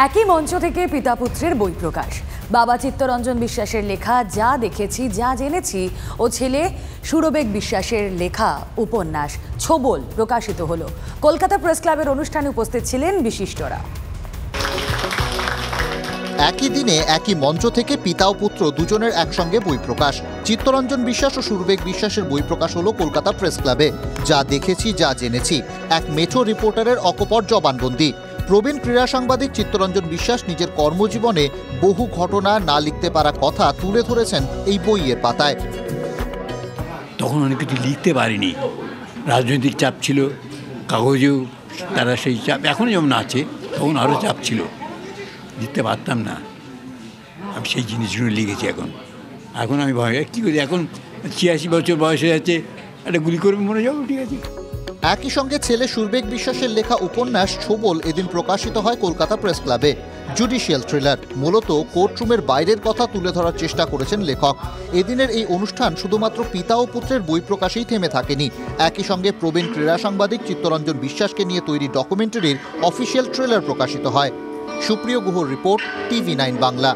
একই মঞ্চ থেকে পিতা পুত্রের বই প্রকাশ। বাবা চিত্তরঞ্জন বিশ্বাসের লেখা যা দেখেছি যা জেনেছি ও ছেলে সুরবেগ বিশ্বাসের লেখা উপন্যাস ছোবল প্রকাশিত হলো। কলকাতা প্রেস ক্লাবের অনুষ্ঠানে উপস্থিত ছিলেন বিশিষ্টরা। একই দিনে একই মঞ্চ থেকে পিতা ও পুত্র দুজনের একসঙ্গে বই প্রকাশ। চিত্তরঞ্জন বিশ্বাস ও সুরবেগ বিশ্বাসের বই প্রকাশ হলো কলকাতা প্রেস ক্লাবে। যা দেখেছি যা জেনেছি, এক মেঠো রিপোর্টারের অকপট জবানবন্দি। প্রবীণ ক্রীড়া সাংবাদিক চিত্তরঞ্জন বিশ্বাস নিজের কর্মজীবনে বহু ঘটনা না লিখতে পারা কথা তুলে ধরেছেন এই বইয়ের পাতায়। তখন অনেক কিছু লিখতে পারিনি, রাজনৈতিক চাপ ছিল, কাগজেও তারা সেই চাপ এখনও যেমন আছে, তখন আরও চাপ ছিল, লিখতে পারতাম না। আমি সেই জিনিসগুলো লিখেছি। এখন আমি ভয় কী করি, এখন ৮৬ বছর বয়স হয়ে যাচ্ছে, একটা গুলি করবে মনে যাবো, ঠিক আছে। একই সঙ্গে ছেলে সুরবেগ বিশ্বাসের লেখা উপন্যাস ছোবল এদিন প্রকাশিত হয় কলকাতা প্রেস ক্লাবে। জুডিশিয়াল থ্রিলার, মূলত কোর্টরুমের বাইরের কথা তুলে ধরার চেষ্টা করেছেন লেখক। এদিনের এই অনুষ্ঠান শুধুমাত্র পিতা ও পুত্রের বই প্রকাশেই থেমে থাকেনি। একই সঙ্গে প্রবীণ ক্রীড়া সাংবাদিক চিত্তরঞ্জন বিশ্বাসকে নিয়ে তৈরি ডকুমেন্টারির অফিসিয়াল ট্রেলার প্রকাশিত হয়। সুপ্রিয় গুহর রিপোর্ট, TV9 বাংলা।